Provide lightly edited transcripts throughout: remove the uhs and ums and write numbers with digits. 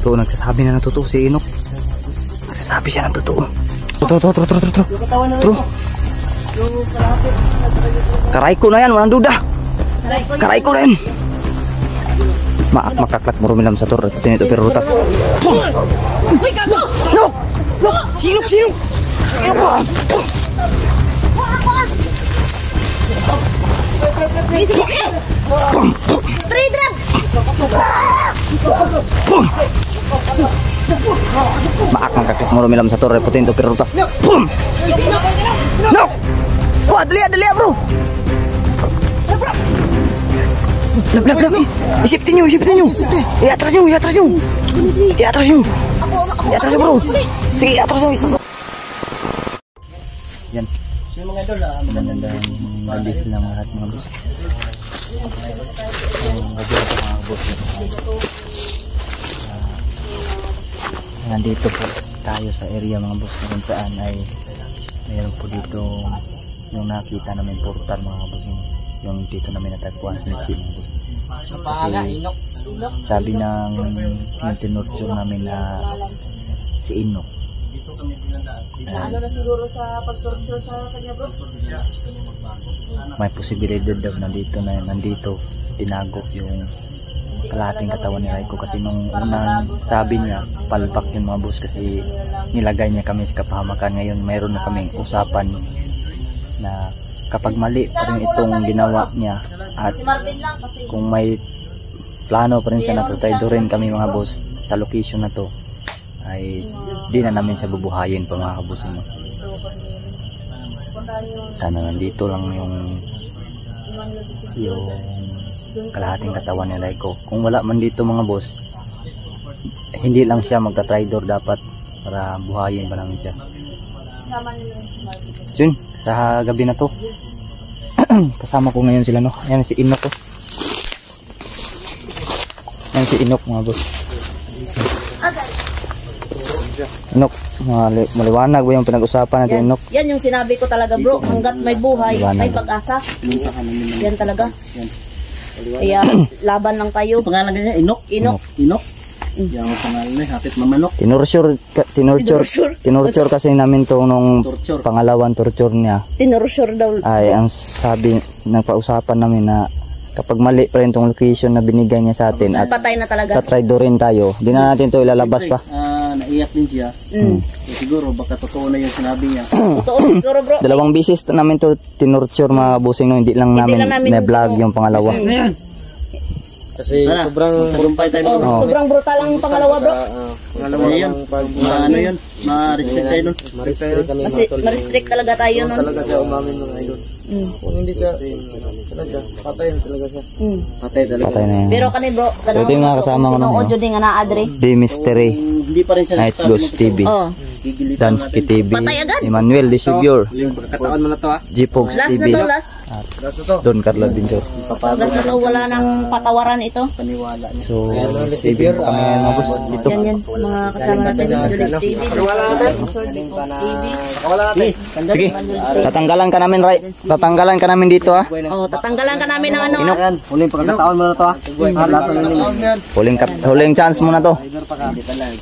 So, nagsasabi na ng totoo si Inok. Nagsasabi siya ng totoo. True. Karay ko na yan, walang duda. Karay ko na yan. Makaklat mo rumilam sa tur. Ito nito pero rutas. No! Sinok! Sinok po! Sige! Spray trap! Makaklat mo rumilam sa tur. Ito nito pero rutas. No! Wah, dali bro! Lap. Isipin nyo. Iatras nyo bro. Sige, iatras nyo. Yan. Magandang gabi silang lahat mga boss. Nandito po tayo sa area mga boss kung saan ay mayroon po dito yung nakita namin portal mga boss. Yung dito namin natagpuan ni Chin. Kasi sabi ng tinurture namin na si Inok. May posibilidad daw nandito tinago yung kalahating katawan ni Raiko kasi nung unang sabi niya palpak yung mga boss kasi nilagay niya kami sa kapahamakan. Ngayon mayroon na kaming usapan na kapag mali pa rin itong ginawa niya at kung may plano pa rin siya na tataydorin kami mga boss sa location na to ay di na namin siya bubuhayin pa mga kabusin mo. Sana nandito lang yung kalahating katawan ni Raiko. Kung wala man dito mga boss, hindi lang siya magta-traidor dapat para buhayin pa namin siya. Yun, sa gabi na to kasama ko ngayon sila no. Ayan si Inok ko. Ayan si Inok mga boss. Inok, maliwanag ba yung pinag-usapan natin Inok? Yan yung sinabi ko talaga bro, hanggat may buhay, may pag-asa. Yan talaga. Kaya laban lang tayo. Pangalan niya Inok. Inok. Yung pangalan niya hapit mamanok. Tinurture kasi namin to nung pangalawang torture niya. Tinurture daw. Ay ang sabi ng pausapan namin na kapag mali pa rin tong location na binigay niya sa atin at patay na talaga. Tatraidorin tayo. Di na natin to ilalabas pa. Naiyak din siya. Siguro baka totoo na yung sinabi niya. Totoo siguro bro. Dalawang bisis namin to tinurture mga busing no, hindi lang namin na-vlog yung pangalawa. Kasi sobrang brutal ang pangalawa bro. Pangalawa yan. Ano yun? Ma-restrict tayo nun. Ma-restrict talaga tayo nun. Talaga siya umamin mga idol. Kung hindi siya talaga, patay na talaga siya. Patay talaga. Patay na yan. Pero kani bro, ito yung mga kasama ko ng audio din nga na-adre. The Mystery, hindi pa rin siya Night Ghost TV, Dansky TV, Emmanuel Disigur, Katawan mo na to ha. Gpogs Last TV, na to, last. Don Carlo Binjor. Last na to, wala nang patawaran ito. Paniwala niya. So, saving po kami mga boss dito. Yan, mga kasama natin ng Julius TV. Sige, tatanggalan ka namin, Ray. Tatanggalan ka namin dito ha. Oh, tatanggalan ka namin ng ano. Inok. Huling pagkataon mo na to ha. Huling chance mo na to.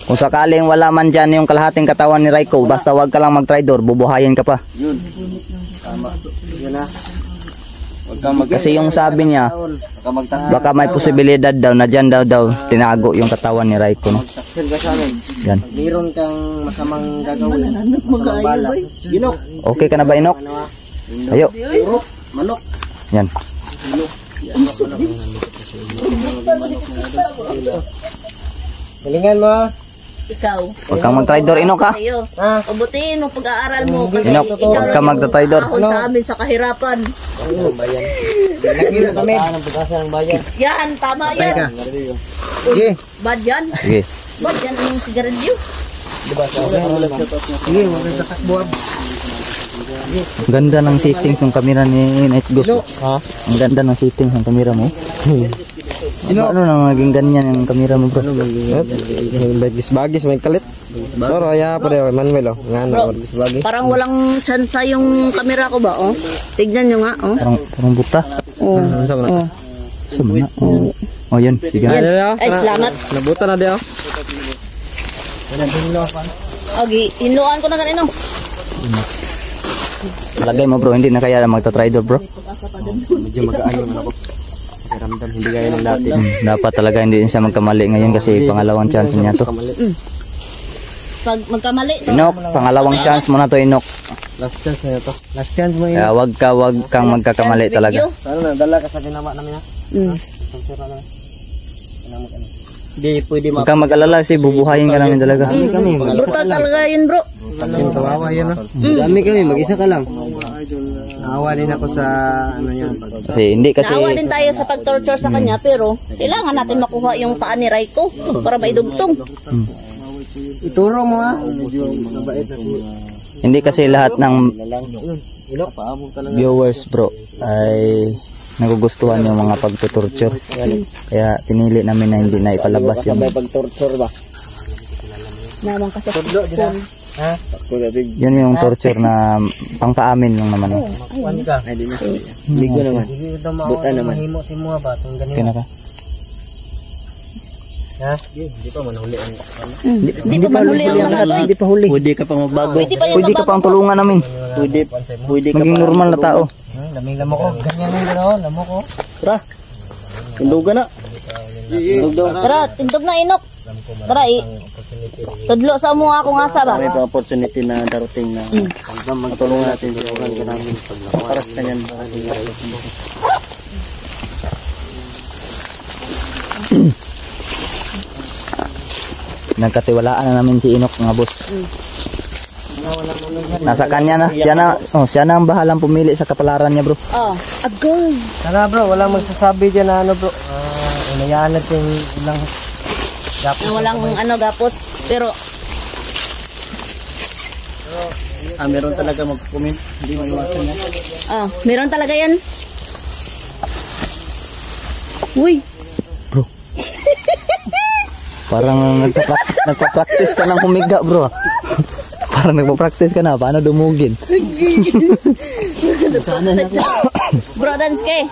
Kung sakaling wala man dyan yung kalahating katawan ni Raiko, basta wag ka lang mag-traidor, bubuhayin ka pa. Yun. Tama. Yun na. Kasi yung sabi niya, baka may posibilidad daw na dyan daw tinago yung katawan ni Raiko. No? Yan. Meron kang masamang gagawin. Masamang bala. Inok. Okay ka na ba, Inok? Ayo. Manok. Yan. Galingan mo. Ikaw. Huwag kang mag-traidor, Inok ha? Ubutin mo pag-aaral mo. Kasi Inok, huwag kang mag-traidor. sa amin sa kahirapan. Lagi mo kami. Ng bayan. Yan, tama yan. Sige. Bad yan. Sige. Bad yan yung sigarilyo. Sige, huwag kang tatakbuhan. Ganda ng settings ng camera ni Night Ghost. Ang ganda ng settings ng camera mo. Ano nang naging ganyan yung camera mo bro? Bagis-bagis, may kalit. Toro, ya pa rin, Manuel, oh. Parang walang tsansa yung camera ko ba, oh? Tignan nyo nga, oh. Parang buta. Oh. Sama na. Oh, yun. Sige na. Ay, salamat. Nabuta na di, oh. Okay, hinluan ko na ganito. Lagay mo bro, hindi na kaya magta-tridor bro. Medyo mag-aayon ako. Ramdam hindi gaya ng dati. Dapat talaga hindi din siya magkamali ngayon kasi pangalawang chance niya to. Pag magkamali to. Inok, pangalawang chance mo na to Inok. Last chance na ito. Last chance mo yun. Kaya wag kang magkakamali talaga. Sana nadala ka sa ginawa namin ha. Hindi pwede Huwag kang mag-alala kasi bubuhayin ka namin talaga. Brutal talaga yun bro. Kawawa yan ha. Dami kami, mag-isa ka lang. Naawa din ako sa ano yan. Kasi hindi kasi Naawa din tayo sa pag-torture sa kanya pero kailangan natin makuha yung paa ni Raiko para maidugtong. Ituro mo ha. hindi kasi lahat ng viewers bro ay nagugustuhan yung mga pagtutorture. Kaya pinili namin na hindi na ipalabas yung pag-torture ba? Naman kasi Ha? yun yung torture na pangpaamin lang naman. Hindi ko naman. Buta naman. Kaya ka? Ha? Hindi pa manuli ang Hindi pa manuli ang mga to. Hindi pa huli. Pwede ka pa magbago. Pwede ka pang tulungan namin. Pwede ka Maging normal na tao. Lamig lamo ko. Ganyan yung gano'n. Lamo ko. Tara. Tindugan na. Tindug daw. Tara, tindog na Inok. Tara, tudlo sa mo akong asa ba? May opportunity na darating na matulungan natin sa oran ka namin. Para sa kanyan ba Nagkatiwalaan na namin si Inok mga boss. Nasa kanya na. Siya na ang bahalang pumili sa kapalaran niya bro. Oh, agol. Tara bro, walang magsasabi dyan na ano bro. Inayaan natin ilang Na walang ano gapos pero meron talaga mag-comment. Hindi maiwasan yan. meron talaga yan. Uy, Parang nagpa-practice ka ng humiga bro. Parang nagpa-practice ka na. Paano dumugin? bro dance kay.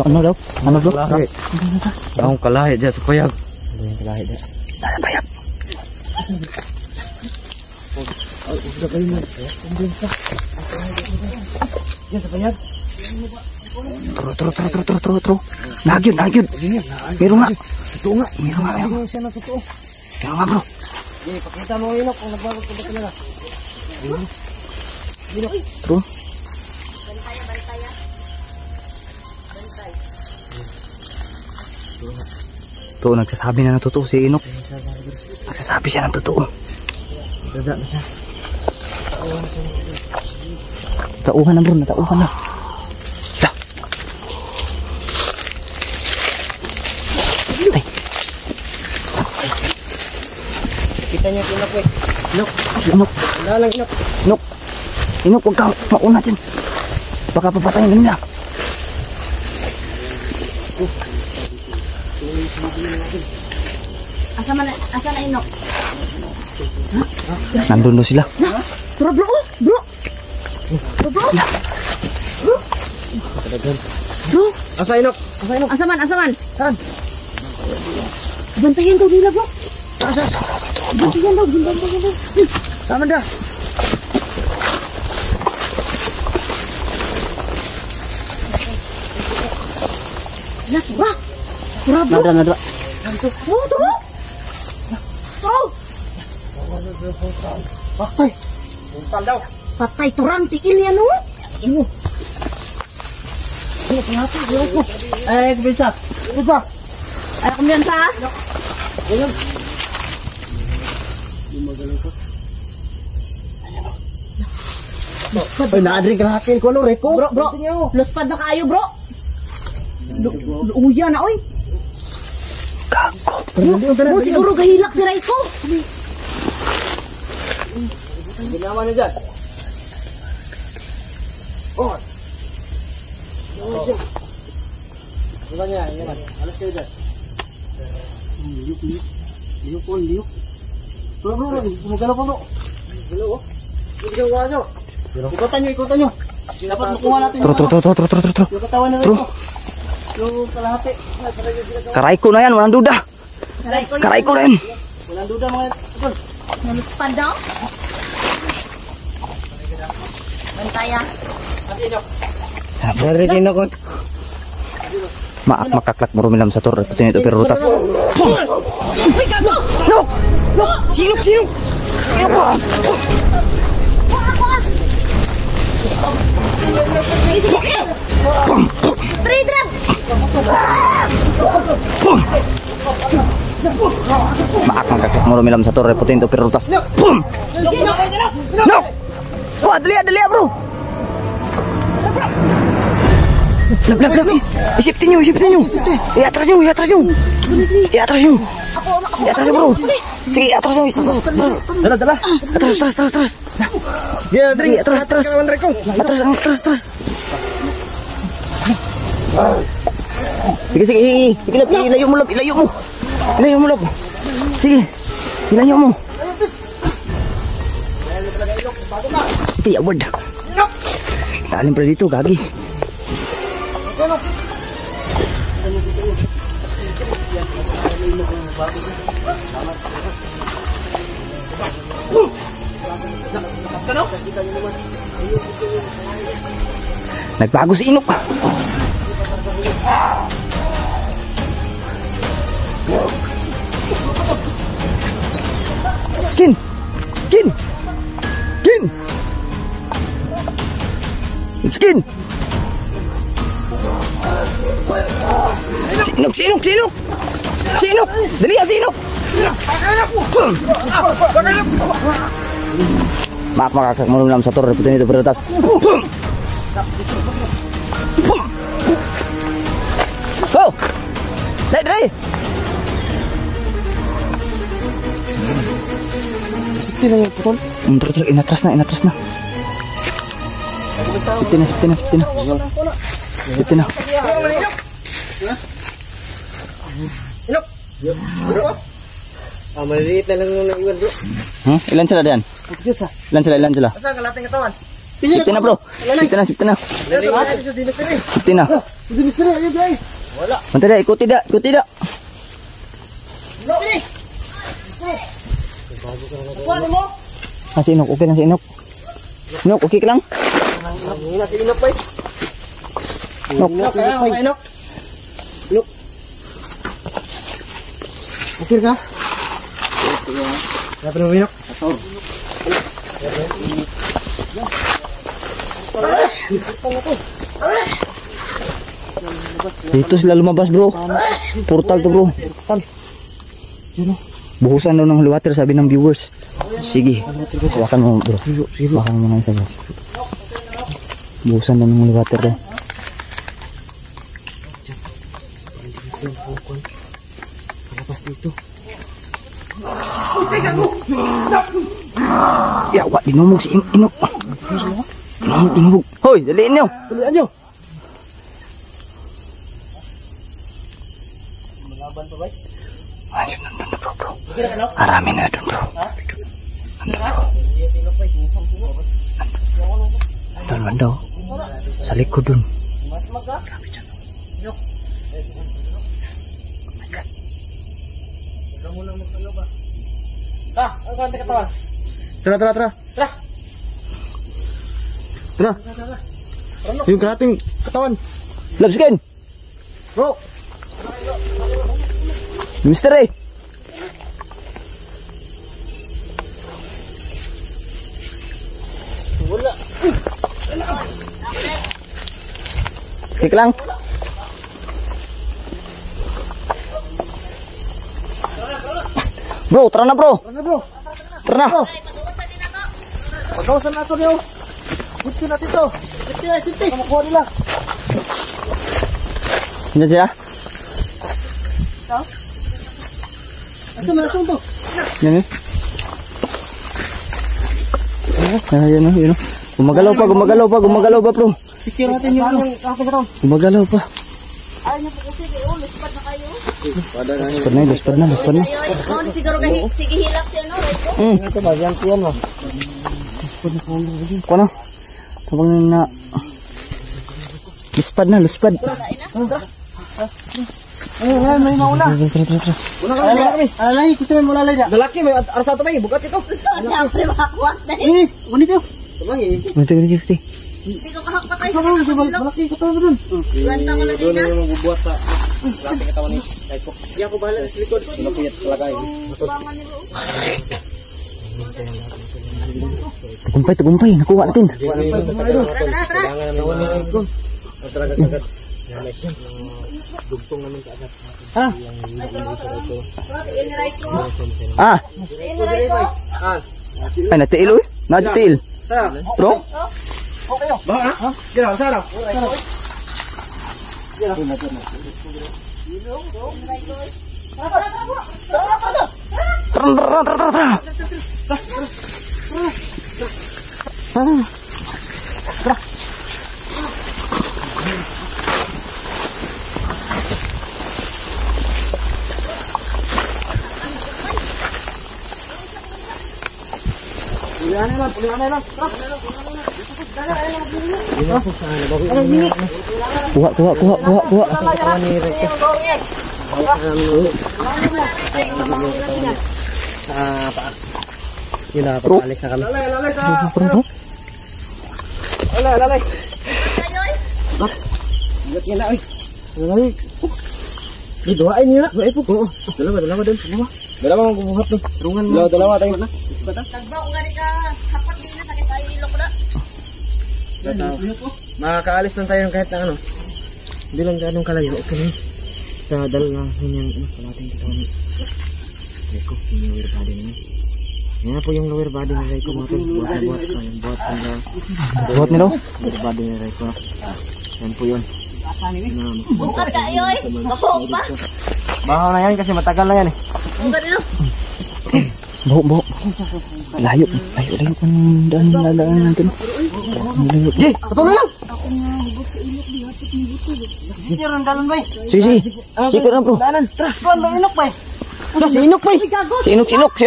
Ano daw? Ano bro? Akong kalahi dyan sa payag. Nasa payag. Tro. Nagyod. Meron nga. Meron nga bro. Pakita mo yun kung nagbago ko ba talaga. Tro. To, nagsasabi na ng totoo si Inok. Nagsasabi siya ng totoo. Dada na siya. Natauhan na bro, natauhan na. Dah. Tay. Kita niya Inok eh. Si Inok. Wala lang Inok. Inok, huwag ka mauna dyan. Baka papatayin nila. Asa na Inok? Nandun doon sila. Tara bro, bro. Bro. Asa Inok? Asaman. Saan? Bantayan daw nila bro. Bantayan daw. Tama dah. Tara bro. Nada. Tara. Patay turang tikil yan o. Bisa. Ay, kumyanta ha. Ay, naadri grahakin ko no, Reko. Bro. Luspad na kayo bro. Uya na oy. Bro, siguro gahilak si Raiko. Ginawa niya dyan. Oh. Diba niya, yan. Alas kayo dyan. Liyok. Bro. Gumagalaw pa bro. Galaw oh. Gumagawa nyo. Ikutan nyo. Dapat makuha natin. Tro. Yung katawan na rin. Yung kalahati. Karaiko na yan, walang duda. Karay ko rin. Walang duda mga tol. Naluspad daw. Bantaya. Sabi rin ako. Maak makaklak mo rumilam sa torre. Putin ito pero rutas. Uy, gago! No! No! Sinok! Sinok! Sinok po! Sige! Three trap! Maak makaklak mo rumilam sa torre. Putin ito pero rutas. No! Wah, dali bro! Lap. Isipin nyo. Iatras nyo. Bro. Sige, atras nyo. Dala. Atras. Ya, Dri. Atras. Atras. Sige, lap. Ilayo mo. Sige, ilayo mo. Sige, award. Talim pala dito, gagi. Nagbago si Inok. Kin. Skin. Sinok. Dali ya, Sinok. Maaf makakak melulam satu rebutan itu beratas. Oh, dari. Sikti na yung putol. Terus inatras na. Sikti na. Maliliit na lang nung naiwan bro. Ilan sila diyan? Ilan sila? Saan kalating katawan? Sikti na bro. Sikti na. Ayo guys. Wala. Mantap ikuti tidak. Ano mo? Si Inok, okay lang si Inok. Inok, okay ka lang? Si Inok pa eh. Inok. Okay ka? Dapat mo Inok? Dito sila lumabas bro. Portal to bro. Buhusan daw ng water sabi ng viewers. Sige. Hawakan mo bro. Hawakan mo ng isa guys. Buhusan daw ng water daw. Lepas dito. Ya, wak dinumog si Inok. Dinumog. Hoy, daliin nyo. Ayun, nandun na bro. Arami na dun bro. Nandun daw. Sa likod dun. Tara. Yung karating katawan. Labskin. Bro. Mister eh. Wala. Sik lang. Bro, tara na bro. Tara na. Pagkawasan nato niyo. Buti natin to. Buti. Kamakuha nila. Hindi siya? Asam to. Yan eh. Yan. Gumagalaw pa bro. Secure natin yung ating katawan. Gumagalaw pa. Ay, kasi luspad na kayo. Luspad na. Oh, siguro sige hilak siya no, right? Ito ba yan kuan mo? Kuno. Tabang na. Luspad. Ayun, may mauna. Una kami. Alalay, kita may malalay na. Lalaki, may arsa ito ba? Bukat ito. Siyempre makakuha na Eh, unit ito. Tumang eh. Hindi ko kahapatay sa mga Malaki ka tayo doon. Ganda ko na din na. Doon yung magbubuhat sa malaki katawan ni Taiko. Hindi ako bahala sa likod. Pinapuyat talaga eh. Tagumpay, nakuha natin. Kailangan namin kawan ni Taiko. Talaga agad. Dugtong namin kaagad. Ah. Ay, natiil uy. Natiil. Bro? Baha ha? Gila, sarap. Pulihan na lang. Kuha. Yun na, papalis na kami. Lalay. Ingat nga na, oy. Lalay. Diduhain nyo na. Dalawa doon. Dalawa ang bubuhat doon. Dalawa tayo na. Nagbaw nga rin ka. Hapat din na sakit tayo ilok na. Makakaalis lang tayo kahit na ano. Hindi lang ganong kalayo. Okay na yun. Sa dalawa yung kalating katawan ni Reiko. Yung lower body naman. Yan na po yung lower body ni Reiko. Buhat nila? Lower body ni Reiko. Yan po yun. Bukat ka yoy. Baho pa. Bahaw na yan kasi matagal na yan eh. Bukat nyo. Baho. Layo kan daan natin. Layo. Patuloy lang! Sige. Sikir na bro. Inok pa eh. Si Inok pa. Si Inok. Inok. Si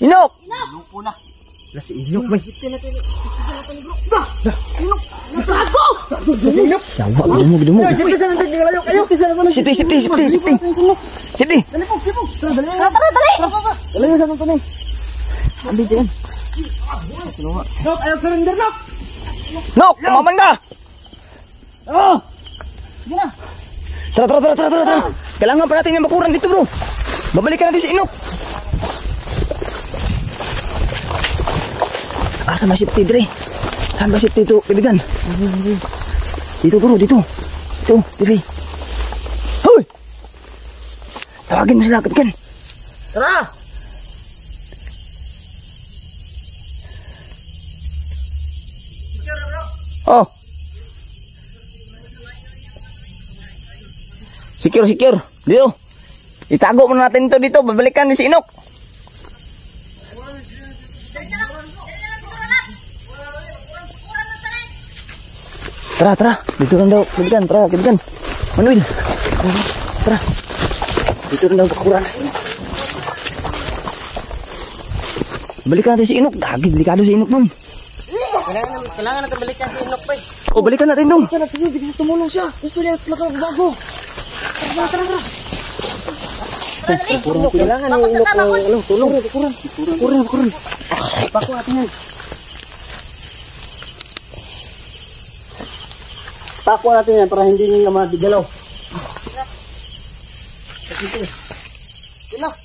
Inok ba? Yawa, dumog. Sipti. Dali. Ambil dyan. Ayaw surrender, Nok! Nok, kumaman ka! Sige na. Tara. Kailangan pa natin yung bakuran dito bro. Babalikan natin si Inok. Sama safety dire. Sama safety itu kaibigan. Dito bro, dito. Dire. Hoy! Tawagin mo sila kaibigan. Tara! Oh. Secure. Dito. Itago muna natin ito dito. Babalikan ni si Inok. Tara. Dito lang daw. Kaibigan. Manuel. Tara. Dito lang daw kakuran. Balikan natin si Inok. Delikado si Inok dong. Kailangan natin balikan si Inok pa eh. Oh, balikan natin dong. Balikan natin yun. Bigla tumulong siya. Gusto niya talagang bago. Tara. Kailangan ni Inok tulong. Kuran. Pako natin yan. Pako natin yan para hindi nyo madigalaw. Inok.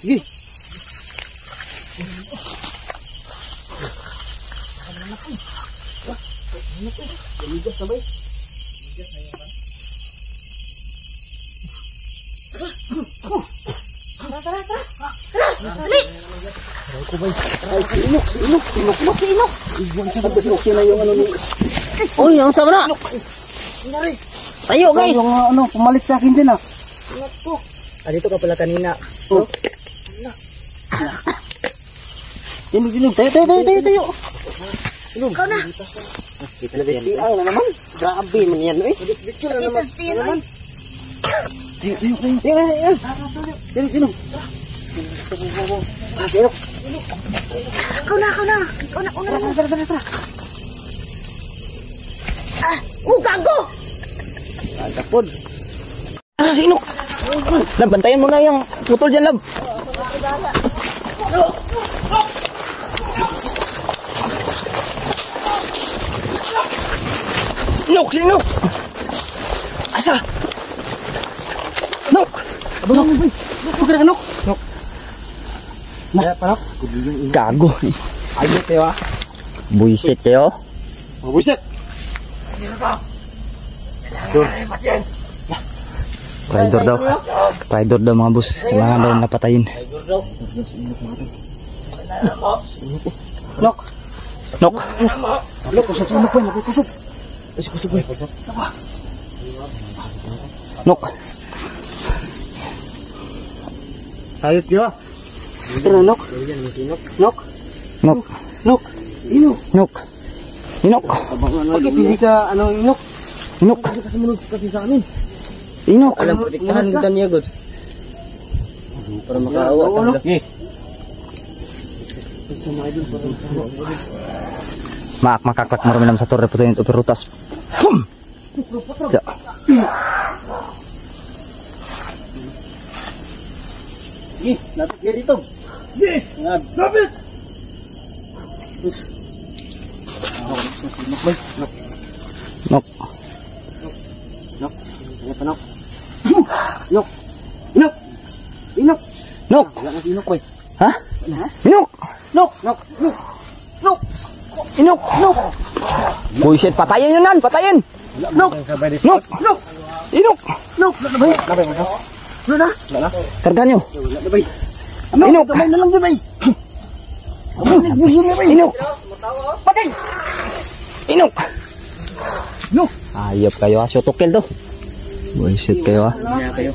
Sige. Uy, ang sama na. Tayo guys. Yung ano, pumalit sa akin din ah. Dito ka pala kanina. Oh. Inog. Tayo. Ikaw na. Ang na naman. Grabe man yan eh. Bitbit na naman. Tayo. Ikaw na. Tara. Gago! Tapod. Ano si Inok? Lab, bantayan mo na yung putol dyan, Lab. Si Inok! Asa? Inok! Inok! Sugar ka, Inok! Inok! Kaya pa, Inok? Gago. Ayot kayo, ha? Buisit kayo. Mabuisit! Traidor daw. Traidor daw mga boss. Kailangan daw napatayin. Nok! Nok. Nok, kusog sa Inok, boy. Kusog. Kusog, boy. Nok. Ayot kayo, ha? Pero, Nok. Nok. Nok. Nok. Inok. Nok. Inok. Bakit hindi ka, Inok? Inok. Hindi ka sumunod kasi sa amin. Inok. Alam, protektahan kita niya, God. Para makaawa ka. Maak makaklak marumilam sa torre putin itu perutas. Pum. Ja. Lapit dia dito. Lapit. Nok. Nok. Nok. Nok. Inok. Nok. Wala na si Inok, boy. Hah? Inok. Nok. Nok. Nok. Nok. Inok. Nok. Buisit, patayin yun nan, patayin. Nok. Nok. Nok. Inok. Nok. Labay. Labay mo. Ano na? Wala na. Karga nyo. Labay. Inok. Kamay na lang, labay. Inok. Patay. Inok. Nok. Ayop kayo ha, sutukil to. Buisit kayo ha. Kayo.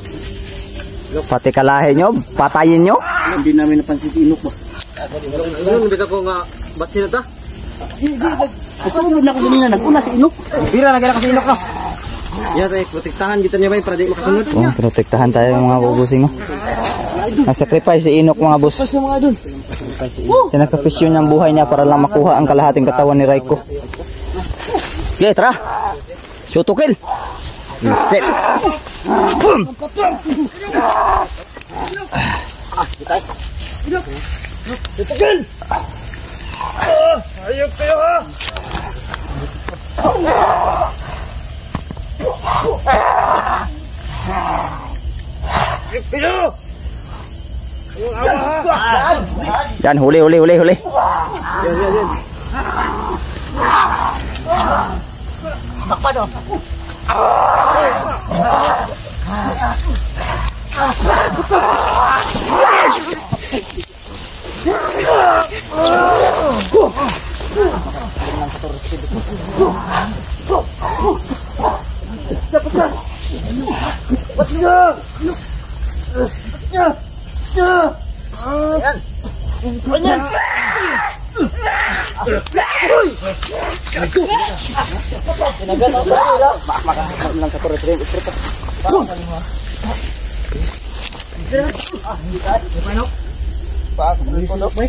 Pati kalahe nyo, patayin nyo. Hindi namin napansin si Inok ba? Ano, nabita ko nga, ba't sila ta? Nagsunod na ako ganina, nag-una si Inok. Bira, nagala ko si Inok, no? Yan, protektahan kita niya ba para di makasunod? Oh, protektahan tayo mga bubusing mo. Nag-sacrifice si Inok mga boss. Sa mga idol. Sinakripisyon ng buhay niya para lang makuha ang kalahating katawan ni Raiko. Okay, tara. Shoot to kill. Set. Boom. Ayok kayo, ha? Ayok kayo! Yan, huli. Yan. Takpan, oh.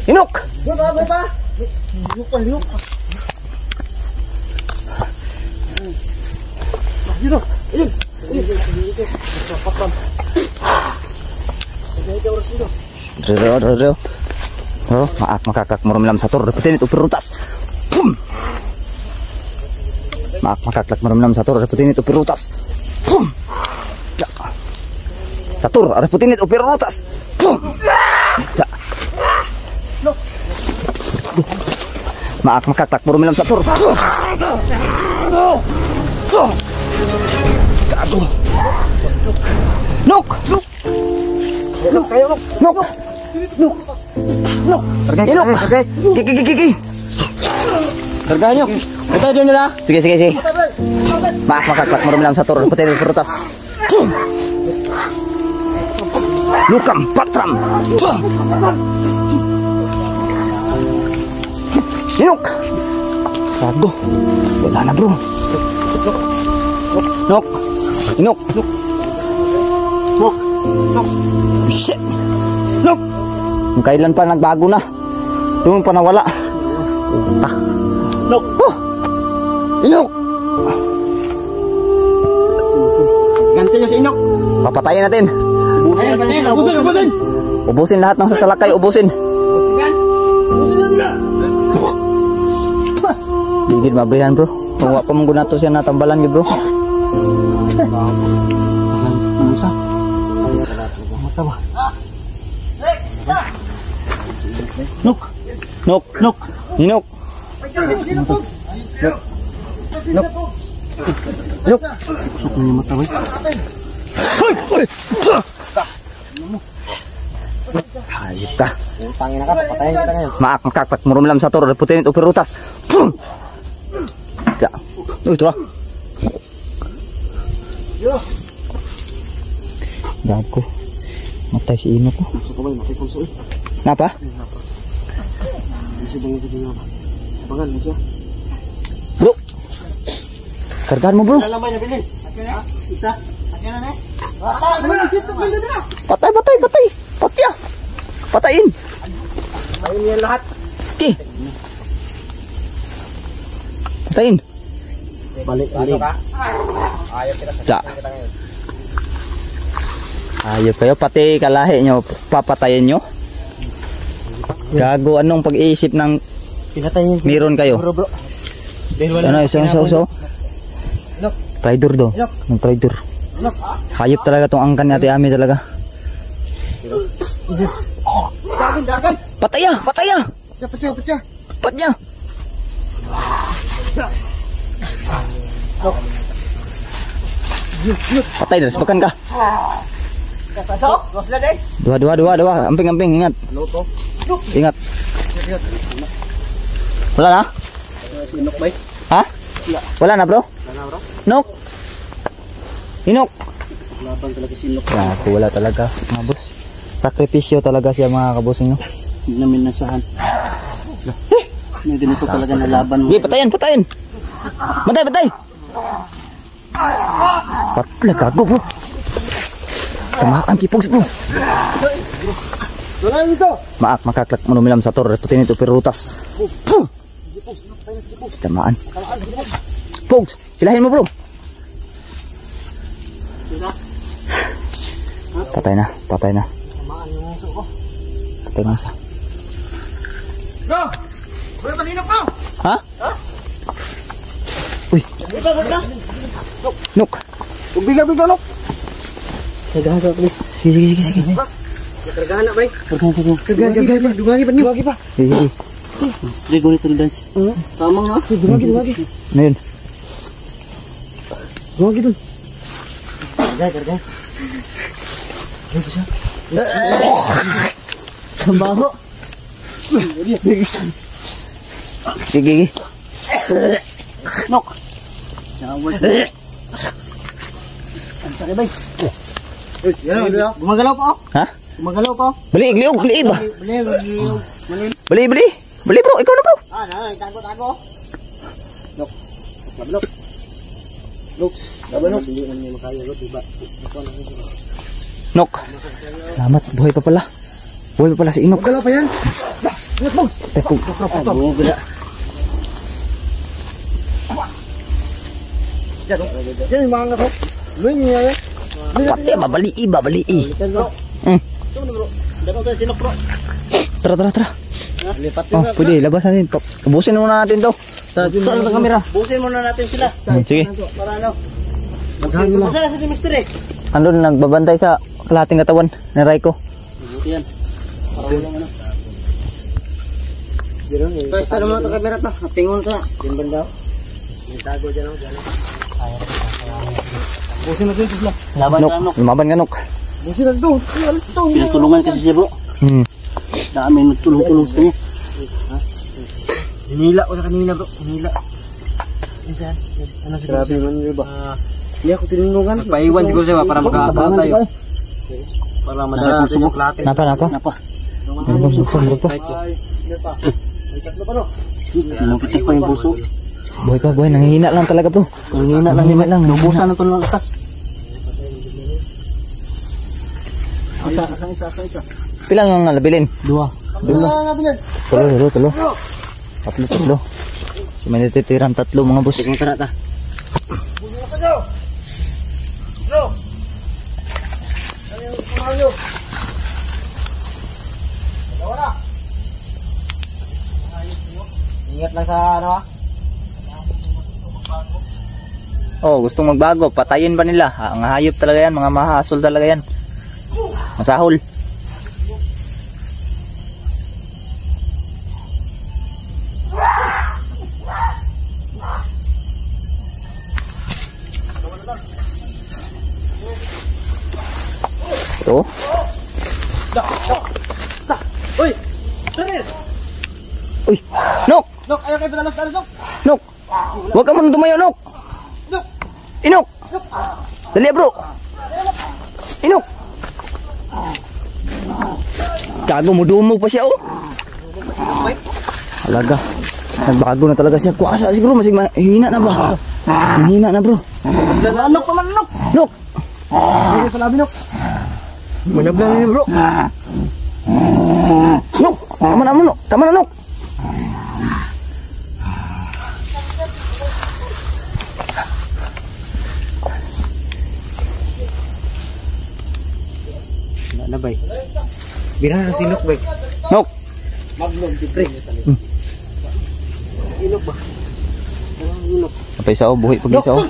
Inok. Dro. Oh, maaf makakak merumilam satu repetin itu perutas. Pum. Maaf makakak merumilam satu repetin itu perutas. Pum. Ya. Satu repetin itu perutas. Pum. Ya. Maaf makakak merumilam satu. Pum. Pum. Aduh. Nok. Nok. Gigi. Harganya. Kita aja nila. Sige. Maaf makakak merumilam satu repetin itu perutas. Lukam patram. Inok. Aduh. Wala na bro. Nok. Inok. Shit. Nok. Kailan pa nagbago na. Doon pa nawala. Puta. Nok. Inok. Papatayin natin. Ubusin. Ubusin lahat ng sasalakay, ubusin. Gigid mabrihan bro. Kung wala pa mong gunato siya natambalan bro. Musa. Mata ba? Nok. Hinok. Nok. Sok ni mata ba? Hoy. Hayop ka. Utangin na ka, papatayin kita ngayon. Maak makakpat murumlam sa toro putin itu perutas. Pum. Ja. Ito lah. Gago. Matay si Ino ko. Sabay makikunso eh. Napa? Bisa bangin sa dunya ba? Abangan mo siya. Bro. Kargaan mo bro. Lamay na bilin. Isa. Patay. Patya. Patayin. Ayun yan lahat. Okay. Patayin. Balik. Ayop kita sa Ja. kita ngayon. Ayop kayo pati kalahi nyo papatayin nyo. Gago anong pag-iisip ng Pinatayin niya. meron kayo? Bro. Ano isa. Traitor do. Ng traitor. Hayop talaga tong angkan ni Ate Ami talaga. Dagan. Pataya. Pecah. Patya. Patay dah sepakan kah? Dua. Amping. Ingat. Ingat. Wala na? Sinok bay. Ha? Wala na bro? Nok. Inok. Laban talaga sinok. Ya, aku wala talaga mga boss. Sakripisyo talaga siya mga kabos nyo. Hindi namin nasahan. May ganito talaga na laban mo. Sige, patayin. Patay. Patla gago bro. Tamakan si Pogs bro. Wala dito. Maak makaklak manumilam sa torre putin itu perutas. Tamaan. Pogs, hilahin mo bro. Patay na. Patay na siya. Bro! Bro, pasinok mo! Ha? Uy. Nok. Bigla, Nok! Kargahan sa please. Sige. Kargahan na, bay. Kargahan pa. Dumagi pa. Sige. Sige, gunit rin dance. Tama nga. Dumagi. Ano yun? Dumagi dun. Kargahan. Ano siya? Sambaho. Sige. Nok. Ang sakit bay. Gumagalaw pa ako. Ha? Gumagalaw pa ako. Beli ba? Beli. Beli bro, ikaw na bro. Tago. Nok. Nok. Hindi makaya lo, diba? Nok. Selamat, buhay pa pala. Si Inok. Gumagalaw pa yan. Teko. Gila. Yan yung mga ngasok. Luin niya yan. Pati babali. Tara. Lipat Oh, pwede labas natin. Ubusin muna natin to. Tara sa kamera. Busin muna natin sila. Sige. Para ano? Masala sa mister eh. Andun nagbabantay sa kalahating katawan ni Raiko. Buti yan. Para walang ano. Pwesta naman ito kamera to. Tingon sa. Yung banda. May tago dyan ako. Busin natin sila. Nok. Lumaban ka Nok. Busin natin to. Pinatulungan kasi siya bro. Dami nagtulong-tulong sa kanya. Hinila ko na kanina bro. Hinila. Grabe man ba? Hindi ako tinulungan. Paiwan siguro siya para makaabang tayo. Para madala sa mga platin. Napa. Pinupitik pa yung puso. Buhay, nanghihina lang talaga bro. Nanghihina lang. Nubusan na ito ng lakas. Isa. Pilang ang nalabilin? Dua. Tulo. Tatlo. May natitiran 3 mga boss. Tingnan tara ta. Ingat lang sa ano ah. Oh, gustong magbago, patayin ba nila? Ang hayop talaga yan, mga mahasol talaga yan. Masahol. Ito. Uy! Sir! Uy! Nok! Nok, ayaw kayo patalos sa Nok! Nok! Huwag ka muna tumayo, Nok! Nok! Inok! Dali, bro! Inok! Gago mo, dumog pa siya, oh! Alaga. Nagbago na talaga siya. Kuasa siguro, masig hina na ba? Hina na, bro. Nok naman, Nok! Nok! Ayaw sa labi, Nok! Manablang niyo, bro! Nok! Tama na, Nok! Tama na, Nok! Na bay. Bira na si Nok bay. Nok! Maglog di pre. Inok ba? Inok. Apa isa, oh? Buhi pag isa, oh.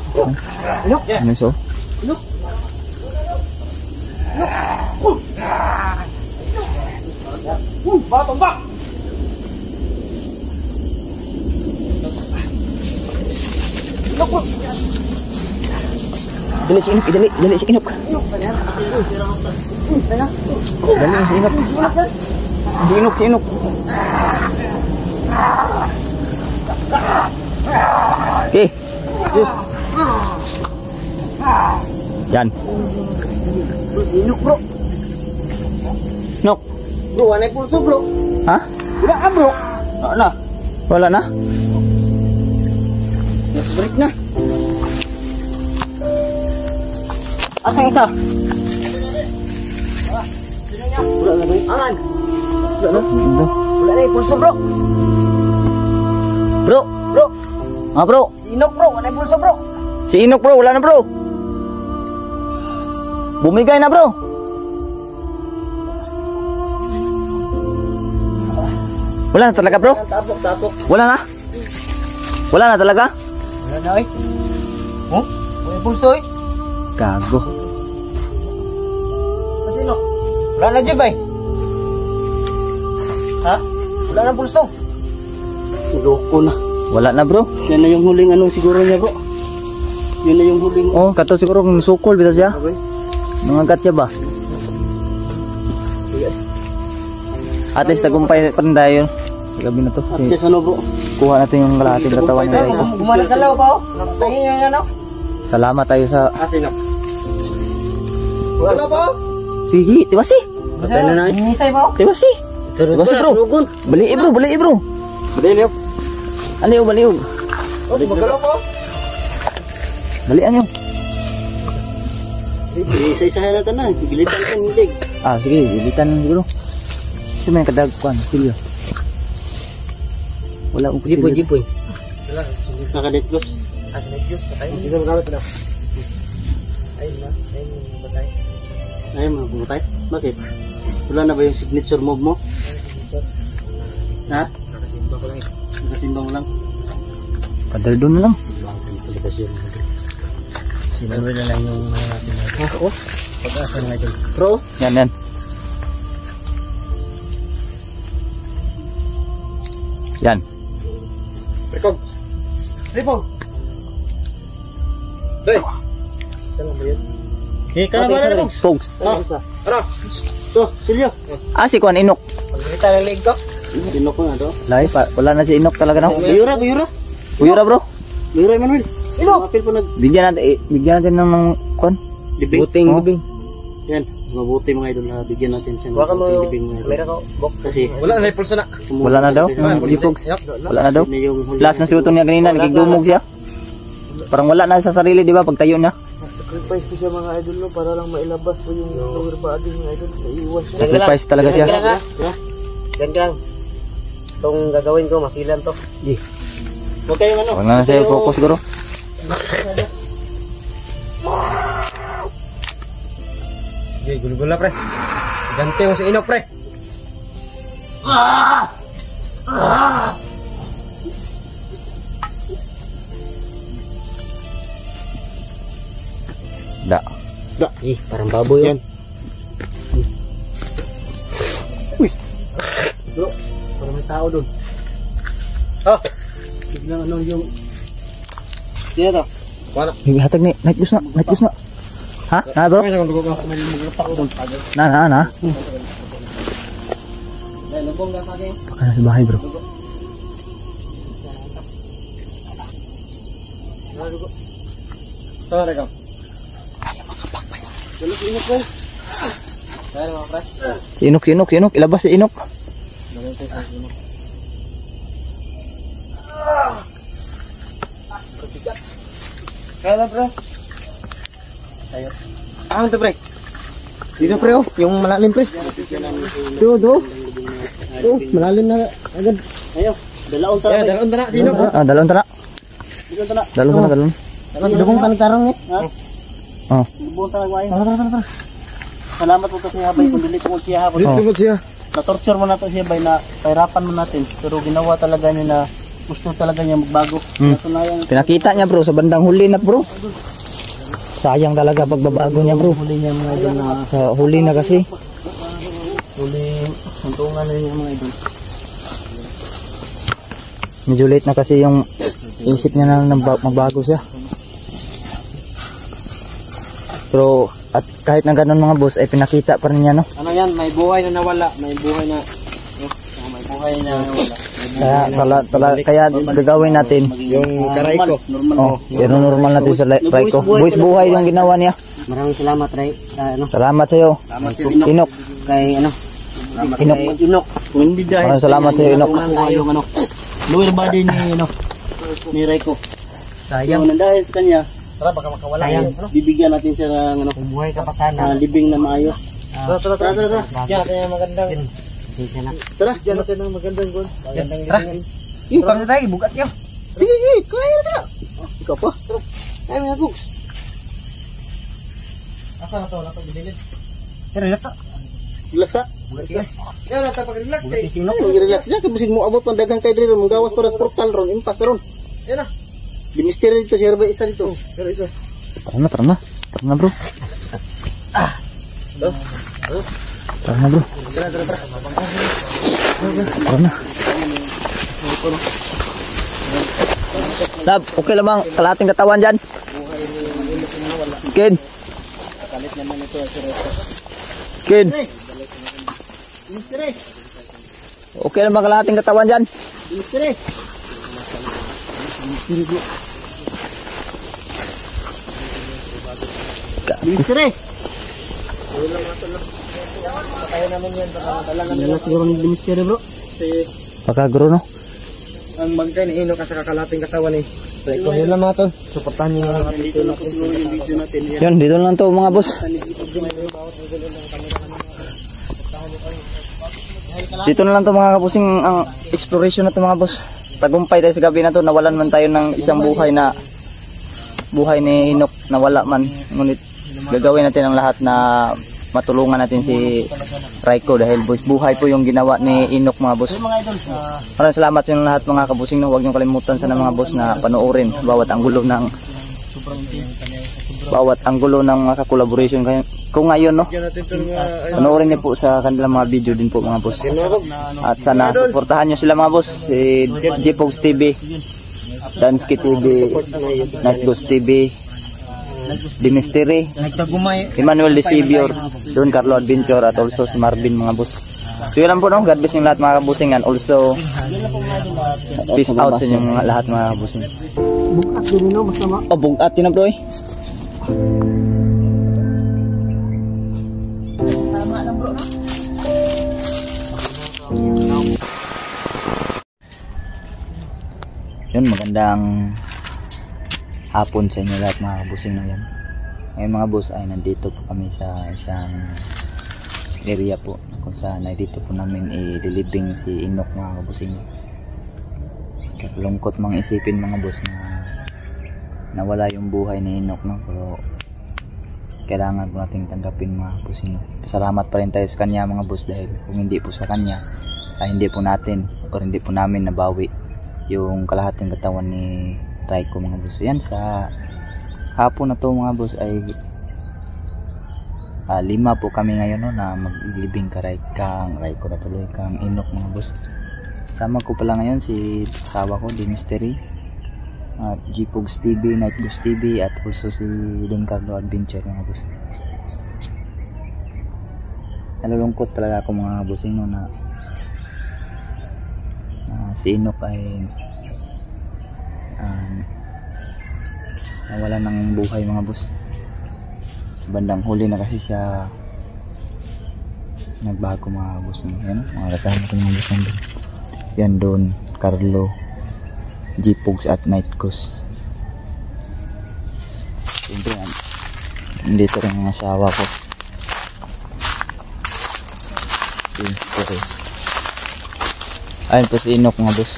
Inok. Ano isa, oh? Inok. Batong ba? Inok bro. Dali si Inok, dali si Inok. Dali si Inok. Si Inok, si Inok. Okay. Yan. Si Inok bro. Nok. Bro, anay pulso bro. Ha? Wala ka bro. Wala na. Wala na? Yes, break na. Asang isa? Wala na rin. Angan. Wala na. Ito. Wala na yung pulso bro. Bro. Bro. Ah, bro. Si Inok bro. Wala yung pulso bro. Si Inok, bro. Wala na, bro. Bumigay na, bro. Wala na talaga, bro. Tapok, tapok. Wala na. Wala na talaga. Wala na eh. Oh? Wala yung pulso eh. Gago. Kasi Inok. Wala na dyan ba eh. Ha? Wala na pulso. Loko na. Wala na, bro. Yan na yung huling ano siguro niya bro. Yun na yung huling. Oh, kato siguro kung sukol bitaw siya. Okay. Nangagat siya ba? At least tagumpay pa rin tayo. Sa gabi na to. At least ano bro. Kuha natin yung kalahating katawan ni Raiko. Gumanagalaw pa oh. Nakatayin yung ano. Salamat tayo sa... Asinok. Wala pa oh. Sige, tiwasi. Patay na na eh. Inisay pa oh. Tiwasi. Tiwasi, bro. Bali, bro. Bali, bro. Bali oh. Aliw, baliw. Oh, magalaw pa oh. Balian yung. Isa-isa na tanan. Gilitan ka nilig. Ah, sige. Bilitan siguro. Kasi may kadagkuan. Silyo. Wala akong kusilyo. Jipoy. Nakadetlos. Nakadetlos. Patay. Hindi na magamit na. Ayun na. Ayun yung batay. Ayun mga bumatay. Bakit? Wala na ba yung signature move mo? Ha? Nakasimba ko lang eh. Nakasimba mo lang? Padal doon na lang. Sinabi na lang yung natin natin. Ha? Oh? Pag-asa na ito. Bro? Yan, yan. Yan. Rekog! Rekog! Doy! Saan ba yun? Ka na ba na Rekog? Pogs. Ara! To, Silyo! Ah, si Kuan Inok. Pagkita ng leg ko. Inok ko nga to. Lai, wala na si Inok talaga na. Buyura, buyura! Buyura, bro. Buyura, Emmanuel! Inok! Apil po nag... Bigyan natin ng Kuan. Libing. Buting, bubing. Yan, mabuti mga idol na bigyan natin siya. Waka mo yung camera ko, Bok. Kasi wala na pulsa na. Wala na daw. Pogs. Wala na daw. Last na siutong niya kanina, nagigdumog siya. Parang wala na sa sarili, di ba, pagtayo niya. Sacrifice ko siya mga idol no, para lang mailabas ko yung lower body ng idol. Naiiwas siya. Sacrifice talaga siya. Yan ka lang. Itong gagawin ko, masilan to. Huwag kayong ano. Huwag na siya focus siguro. gula-gula pre. Ganti mo si Inok pre. Da. Parang baboy yan. Uy. Bro, parang may tao doon. Biglang ano yung... Sino to? Wala. Hatag ni, night goose na. Ha? Ha bro? May maglapak ko doon. Na. Lubong na pagi. Baka na sa bahay bro. Tara ka. Dulu si Inok ko. Kaya mga pre. Si Inok. Ilabas si Inok. Kaya lang pre. Ayo. Ano to pre? Dito pre oh, yung malalim pre. Do. Malalim na agad. Ayo, dalaon tara. Dalaon na sino? Dalon tara. Dalon. Dugong tantarong ni. Ha? Oh. Lubong tara waay. Tara. Salamat po kasi habay kung dili tungod siya hapon. Tungod siya. Na-torture mo nato siya bay na pahirapan mo natin. Pero ginawa talaga niya na gusto talaga niya magbago. Natunayan. Pinakita niya bro sa bandang huli na bro. Sayang talaga pagbabago niya bro. Huli niya mga idol na Sa huli na kasi. huli suntungan na niya mga idol. Medyo late na kasi yung isip niya na magbago siya. Pero at kahit na ganun mga boss ay pinakita pa rin niya no. Ano yan, may buhay na nawala, may buhay na nawala. Kaya gagawin natin Yung karay ko. oh, pero normal natin sa Raiko. Buwis buhay yung ginawa niya. Maraming salamat Ray. Salamat sa iyo. Inok. Kay Inok. Hindi dahil Maraming salamat sa iyo Inok. yung lower body ni Raiko. Sayang na dahil sa kanya. Tara, baka makawala. Bibigyan natin siya ng Buhay ka pa sana. libing na maayos. Tara. Diyan natin yung magandang. Tara. Diyan natin yung magandang gun. Magandang libingan. Yung kami tayo, bugat niya. Sige, kaya na. Ikaw pa. Kaya mo books. Asa na to? Wala to bililid. Pero nata. Lasa. Yan, nata pag-relax. Sino ko relax niya kasi mo abot pandagang kay diri mong gawas para portal ron, impas ron. Yan na. Bimister dito si Herba isa dito. Pero isa. Tara na bro. Tara na bro. Tara na. Lab, okay lang bang kalating katawan dyan? Ken. Okay lang bang kalating katawan dyan? Bimister Wala siguro ng bimister bro. Pagkagro no? Ang magkay ni Ino kasi kakalating katawan eh. So, ikaw yun lang natin. Suportahan nyo lang natin. Yun, dito lang to mga boss. Dito na lang to mga kapusing ang exploration na to mga boss. Tagumpay tayo sa gabi na to. Nawalan man tayo ng isang buhay ni Inok. Nawala man. Ngunit gagawin natin ang lahat na matulungan natin si Raiko dahil buhay po yung ginawa ni Inok mga boss. Maraming salamat sa inyong lahat mga kabusing. Huwag niyong kalimutan sana mga boss na panoorin bawat anggulo ng mga collaboration kung ngayon no. Panoorin niyo po sa kanilang mga video din po mga boss. At sana suportahan niyo sila mga boss. Si J-Pogs TV, Dansky TV, Nice Ghost TV, Dimisteri, Emmanuel De Sibior, Don Carlo Adventure at also si Marvin mga boss. So yun lang po no. God bless yung lahat mga kabusing and also peace out sa inyong lahat mga kabusing. Bukat din no masama. Oh, bugat din na bro eh. Tama na bro no. Yun, magandang hapon sa inyo lahat mga kabusing na yan. Ngayon mga boss ay nandito po kami sa isang area po kung saan ay dito po namin i-deliving si Inok mga kabusing. Kalungkot mga isipin mga boss na nawala yung buhay ni Inok no? Pero kailangan po nating tanggapin mga boss. Pasalamat pa rin tayo sa kanya mga boss, dahil kung hindi po sa kanya ay hindi po natin o hindi po namin nabawi yung kalahating katawan ni Raiko mga boss. Yan, sa hapon na to mga boss ay 5 po kami ngayon no, na maglibing kang Raiko na tuloy kang Inok mga boss. Sama ko pala ngayon si asawa ko, di Mystery, at G-Pogs TV, Night Goose TV, at also si Don Carlo Adventure mga boss. Nalulungkot talaga ako mga bossing no, na si Inok ay nawala ng buhay mga boss. Bandang huli na kasi siya nagbago mga boss. Yan, mga kasama ko mga boss nandun. Yan, Don Carlo, G-Pogs at Night Goose. Siyempre, nandito rin ang asawa ko. Okay. Ayun po si Inok mga boss.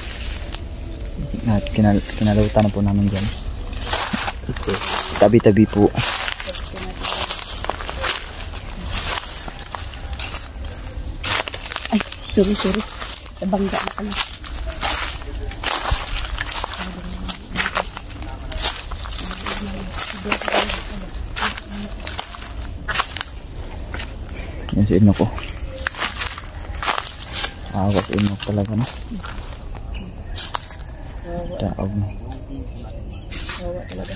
At kinalutan na po namin dyan. Okay. Tabi-tabi po. Ay, sorry. Nabangga na pala. Yan si Inok ko. Awas Inok talaga no. Daog mo. Wawa talaga.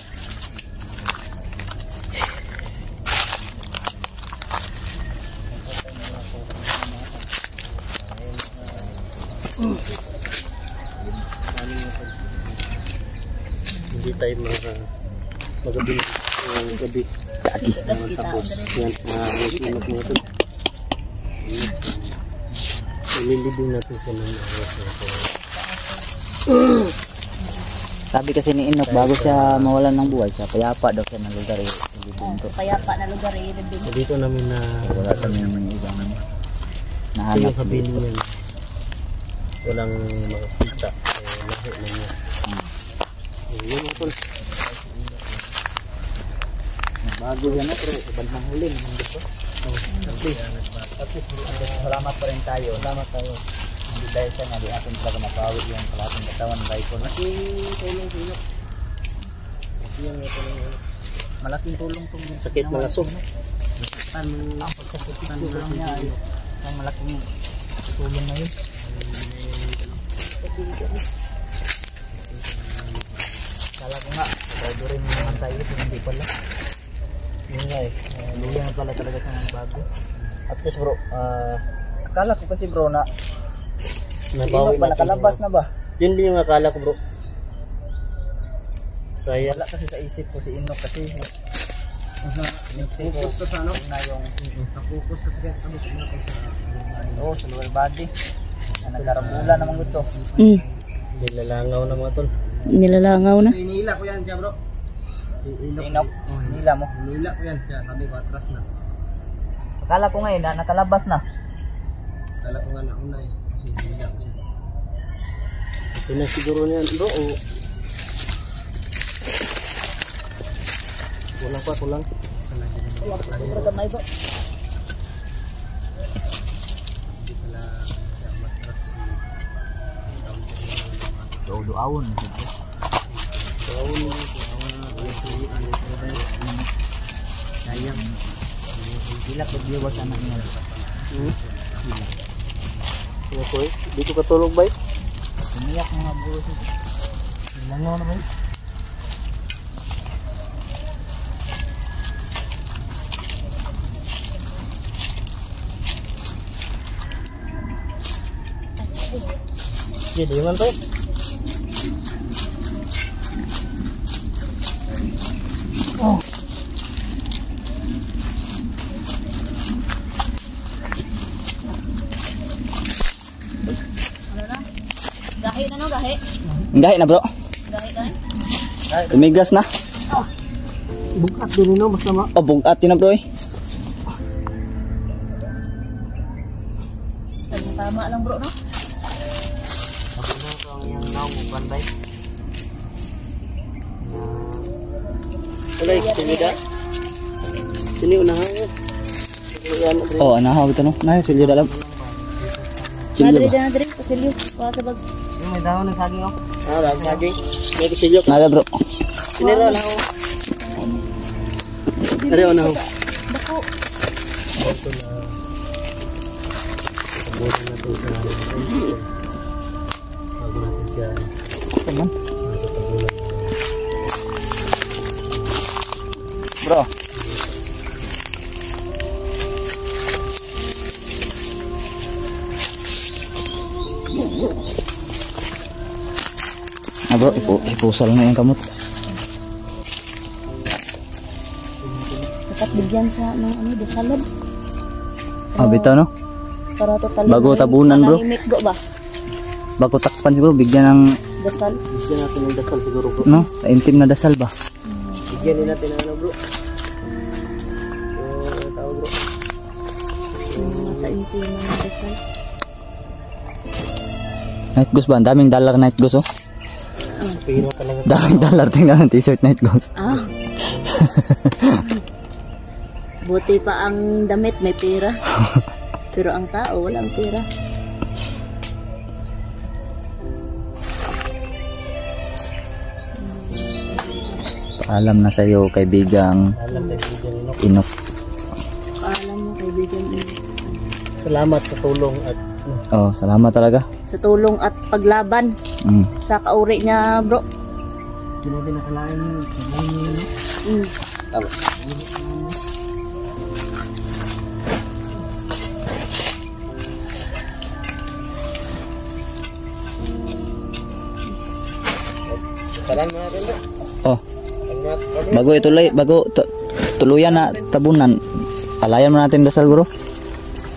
Hindi tayo magabi gabi. Tapos yan Inok mo ito. Ililibing natin sa mga awas natin. Sabi kasi ni Inok, bago siya mawalan ng buhay, siya payapa daw siya ng lugar eh. Payapa na lugar eh. Dito namin na Wala kami naman yung ibang ito nahanap yung habili niya. Walang makakita. Lahi na niya. Yun mo tol. bago yan pero bandang huli naman dito. Salamat pa rin tayo. Salamat tayo. Hindi dahil siya nga di natin talaga mapawi yung kalating katawan ng Raiko. Tulong sa inyo. Kasi yung Malaking tulong itong sakit na lasog. ang pagkasukitan lang niya ay ang malaking tulong na yun. Kala ko nga, bago rin naman tayo kung hindi pala. Yun nga eh, luya na pala talaga siya ng bago. At least bro, akala ko kasi bro na Nabawi ba nakalabas na ba? Yun din yung akala ko bro. Saya. Wala kasi sa isip ko si Inok kasi focus ka sa ano? Na yung focus kasi kaya kami sa Inok sa lower body. Nagkarabula naman ito. Nilalangaw na mga tol. Nilalangaw na. Hinila ko yan siya bro. Si Inok, hinila mo. Hinila ko yan siya. Sabi ko atras na. Akala ko ngayon na nakalabas na. Akala ko nga nauna eh. Kasi hinila ko siya. Ito na siguro niyan bro. Kulang pa, kulang. Gamay po. Doawon na siya. Sayang. Hilak ko diwa sa anak niya. Okay, dito ka tulog ba? Umiyak mga bro. Langaw na ba? Jadi man to. Oh. Ano na? Gahi na no, gahi. Gahi na bro. Gahi. Tumigas na. Bukat din no basta ma. Oh, bugat na bro eh. Tama lang bro no. Banday. Okay, tumida. Sini unahan. Oh, anahaw ito no. Nay, silyo dalam. Silyo Madre ba? na dre, pasilyo. Wa sa bag. Yung may dahon ng saging oh. Ah, dahon ng saging. May kusilyo. Nada bro. Sini ro na oh. Are unahan. Dako. Ito na. Sabunin na ito sa bago natin siya. Saman. Natatabunan. Bro. Ah bro, ipusal na yung kamot. Dapat bigyan sa ng ano, desalad. Ah, bitaw no? Para total. Bago tabunan, bro. Manahimik, bro ba? Bago takpan siguro, bigyan ng, Dasal. Bigyan natin ng dasal siguro bro. no? Taimtim na dasal ba? Bigyan din natin ng ano bro. Yung tao bro. Sa intima ng dasal. Night Ghost ba? Ang daming dollar Night Ghost oh. Pira talaga. Daming dollar, tingnan ng t-shirt Night Ghost. Ah. Buti pa ang damit may pera. Pero ang tao walang pera. Paalam na sa iyo kaibigang Alam tayo bigyan nino. Inok. Paalam mo kaibigan. Salamat sa tulong at Oh, salamat talaga. Sa tulong at paglaban Mm. sa kauri niya, bro. Tinabi na kalain mo. Mm. Tama. Salam natin bro. Oh, bago ituloy, tuluyan na tabunan. Palayan mo natin dasal bro.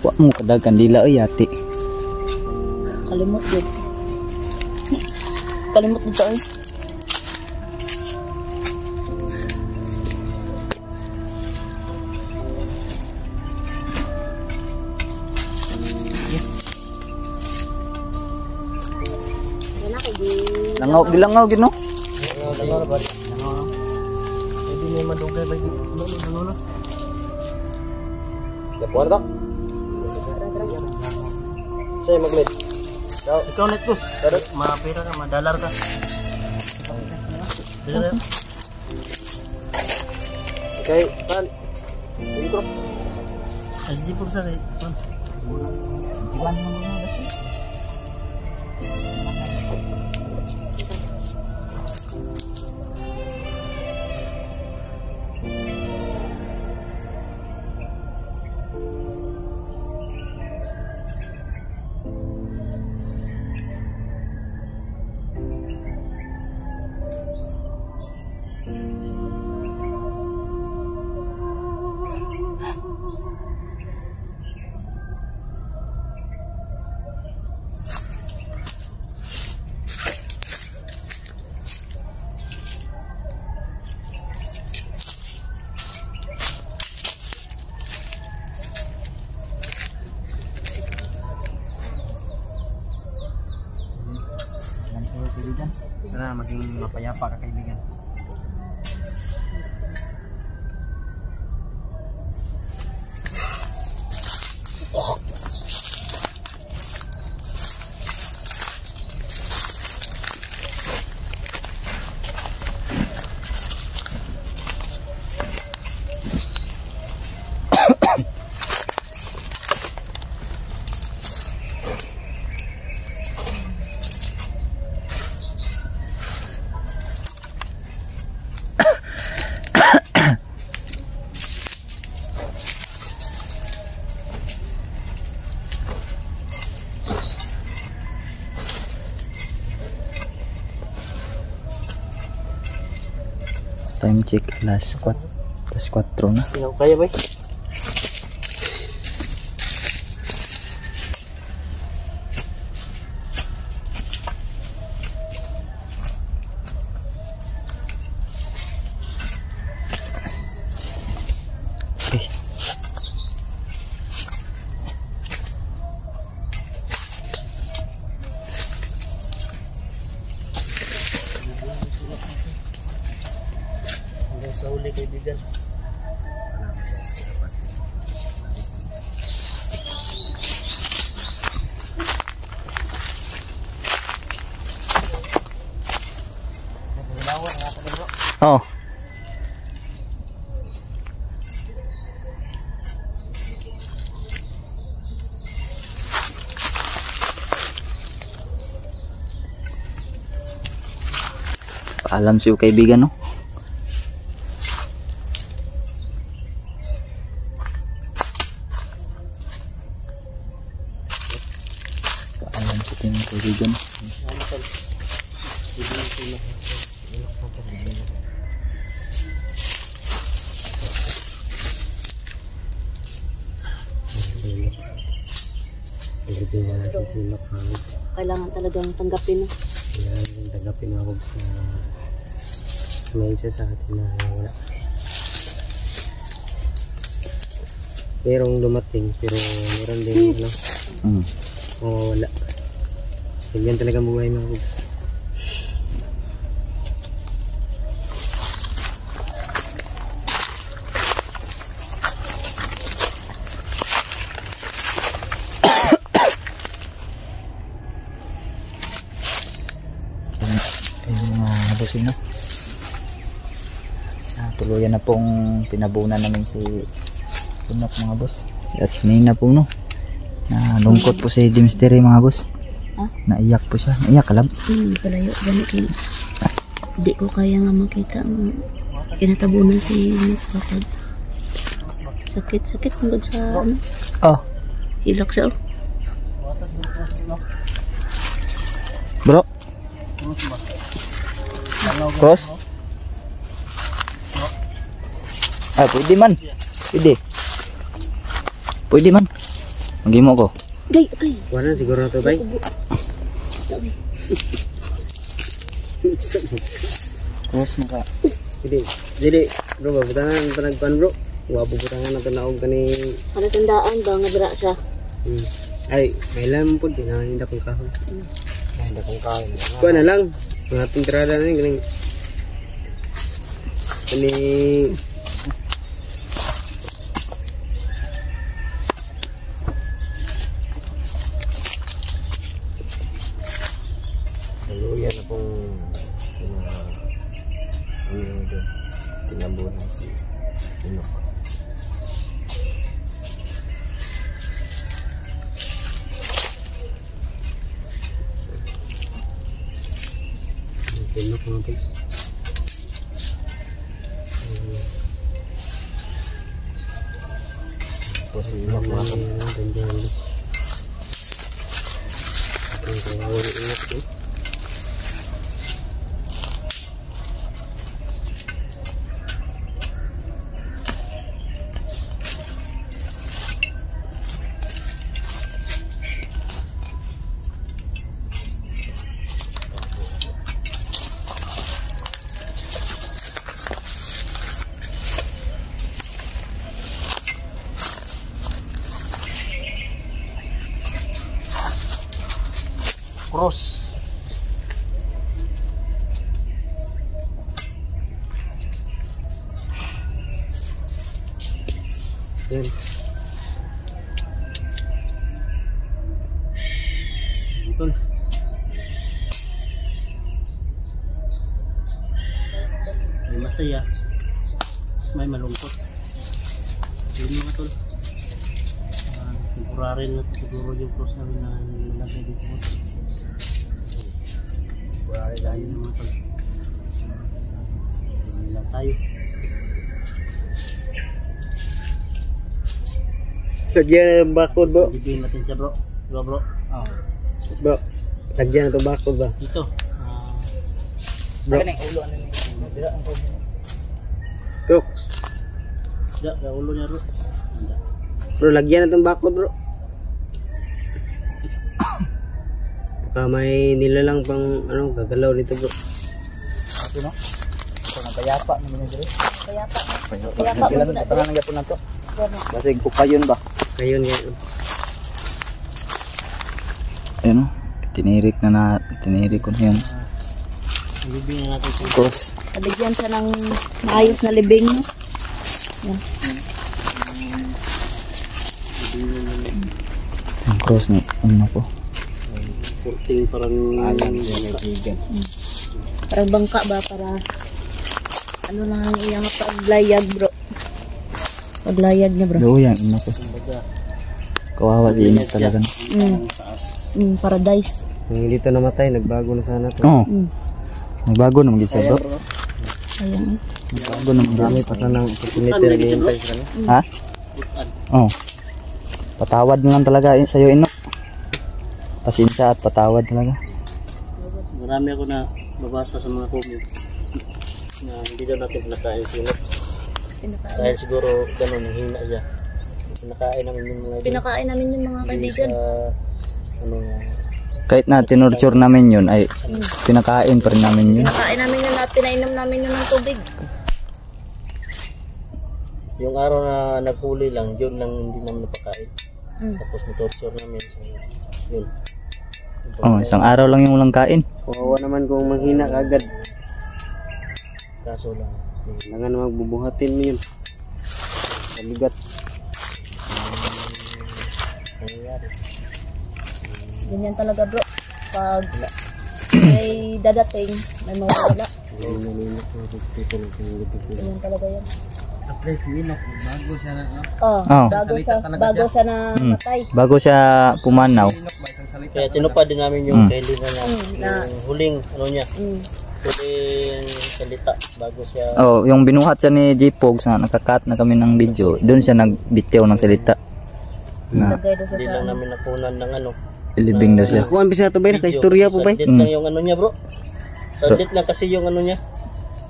Wa mo kadag kandila oy ati. Kalimot din. Kalimot dito eh. Langaw gilangaw gid no. Langaw na ba? Langaw. Hindi may madugay ba dito? Ano? Dapuan to? Saya mag-lead. Ikaw net boss. Mapira ka, madalar ka. Okay, pan. Sige bro. Hindi po sa pan. Iwan mo na kasi. Sana maging mapayapa ka kaibigan. Time check alas 4 na. Sino kaya ba? Okay. Hanggang sa uli kaibigan. Oh. Paalam sa'yo kaibigan, no? Paalam sa tingin kaibigan. Kailangan talagang tanggapin. Kailangan tanggapin ako sa may isa sa atin na wala. Merong dumating pero meron din ano. Wala. Ganyan talaga buhay mga kabog. No? Tuluyan na pong pinabunan namin si Pinok mga boss. At na po no. Nalungkot po si Dimisteri mga boss. Naiyak po siya. Naiyak ka lang? Palayo. Ganit yun. Hindi ko kaya nga makita ang kinatabunan si Pinok. Sakit hanggang sa ano. Oh. Hilak siya. Bro. Cross? Pwede man. Pwede man. Mag-imo ko. Gay. Wala siguro na to, bay. Cross mo ka. Jadi, bro, babutangan panagpan bro. Wabubutangan na tanaog ka ni... Ano tandaan ba nga dira siya? Ay, kailan po, hindi akong kahon. Hindi akong kahon. Kuha na lang. Mga ating tirada na yun. Kani... Saluyan na pong tinabunan si Pinok. Pinok mga guys. Kasi Pinok mga guys. Ang kawawin ingat ko. Cross. Yan. Betul. May masaya. May malungkot. Yun mga tol. Temporary na siguro yung cross namin na nilagay dito. Wala tayo naman pag lang tayo. Lagyan ng bakod bro. Sabihin natin siya bro. Bro. Bro. Lagyan na ito bakod ba? Ito. Bro. Ano yung ulo? Tuk. Tidak, ulo niya bro. Bro, lagyan na itong bakod bro. Baka may nilalang pang ano, gagalaw dito bro. Ito no? Ito na payapa naman yung dito. Payapa. Ilan na parang nagyapon na to? Basig po kayon ba? Kayon yan. Ayun no? Tinirik ko na yan. Libing na natin ito. Cross. Nabigyan siya ng maayos na libing no? Yan. Ang cross na ano po? Porting parang alam yan ay vegan. Parang bangka ba para Ano lang ang iyang paglayag bro. Paglayag niya bro. Do yang ino ko. Kawawa si Inok talaga. Paradise. Yung dito namatay, nagbago na sana to. Oo. Nagbago naman gid siya bro. Ayan. Nagbago naman gid. May pata ng opportunity na hinihintay sa kanya. Ha? Oo. Patawad na lang talaga sa'yo Inok. Pasensya at patawad talaga. Marami ako na babasa sa mga comment na hindi daw natin pinakain si Inok. Dahil siguro ganun, hina siya. Pinakain namin yung mga Pinakain namin yung mga kaibigan. ano, Kahit na tinurture namin yun ay pinakain pa rin namin yun. Pinakain namin yun at pinainom namin yun ng tubig. yung araw na naghuli lang, yun lang hindi namin napakain. Tapos na-torture namin. So, yun. Oh, isang araw lang yung walang kain. Kawawa naman kung manghina kagad. Kaso lang. Kailangan magbubuhatin mo yun. Mabigat. Nangyayari. Ganyan talaga bro. Pag may dadating, may mawawala. Ganyan talaga yan. Bago siya na. Oh, Oh. bago siya na matay. Bago siya pumanaw. Kaya tinupad din namin yung kailangan niya. Yung huling ano niya. Huling salita bago siya. Oh, yung binuhat siya ni J-Pogs na nakakat na kami ng video. Doon siya nagbitiw ng salita. Na Lagay doon Hindi siya lang sa namin nakunan ng ano. ilibing daw siya. Kuhan bisa to ba? Naka-istorya po ba? Sadlit lang yung ano niya bro. Sadlit lang kasi yung ano niya.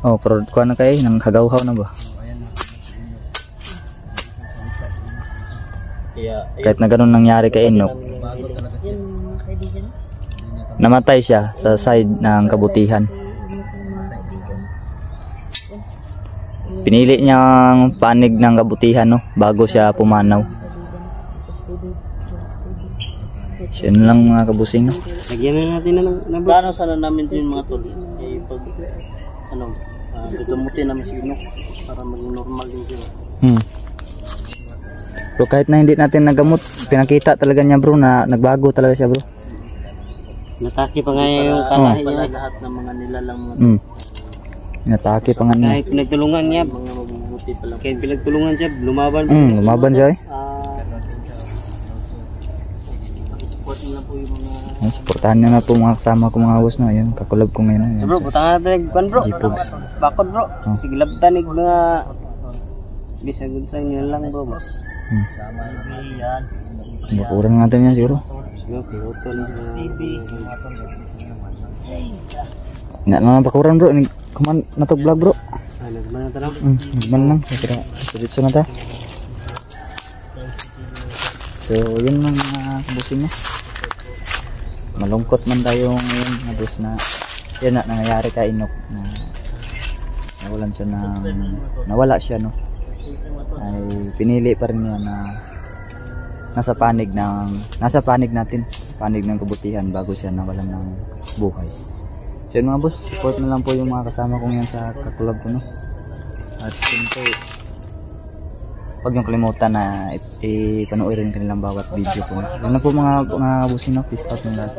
Oh, pero kuha na kayo, nang hagaw-haw na ba? Kaya Kahit na ganun nangyari kay Inok, yung mga kaibigan. namatay siya sa side ng kabutihan. Pinili niyang panig ng kabutihan no, bago siya pumanaw. Siya na lang mga kabusing no. Lagyan na natin ng plano sana namin din mga tol. Eh pag ano, gagamutin namin si Inok para maging normal din siya. Pero kahit na hindi natin nagamot, pinakita talaga niya bro na nagbago talaga siya bro. Nataki pa nga yung Kalahin kalahin niya niya. lahat ng mga nilalang mga Natake pa nga niya. Kahit pinagtulungan niya, mga mabubuti pa lang. kahit pinagtulungan siya, lumaban. Lumaban siya eh. Support nila po yung mga Ayan, supportahan niya na po mga kasama ko mga boss no. Ayan, kakulab ko ngayon. Ayan. Bro, butang natin kan bro. J-Pogs. Bakod bro. Sige labtan mga bisa gunsang niya lang bro boss. sama ibiyan. Bakuran natin yan siguro. Sige, pihutol TV. Nga naman bakuran bro. Kuman na to vlog bro. Nagman na tanong. Nagman lang. Kira diretso na ta. So yun lang mga kabusin niya. Malungkot man tayo ngayon mga boss na yun na nangyayari kay Inok na nawalan siya nawala siya no. Ay pinili pa rin niya na nasa panig natin, panig ng kabutihan bago siya nawalan ng buhay. So yun mga boss, support na lang po yung mga kasama kong yan sa kakulab ko no. At siyempre huwag yung kalimutan na ipanoorin kanilang bawat video ko. Yun lang po mga boss no, peace out ng lahat.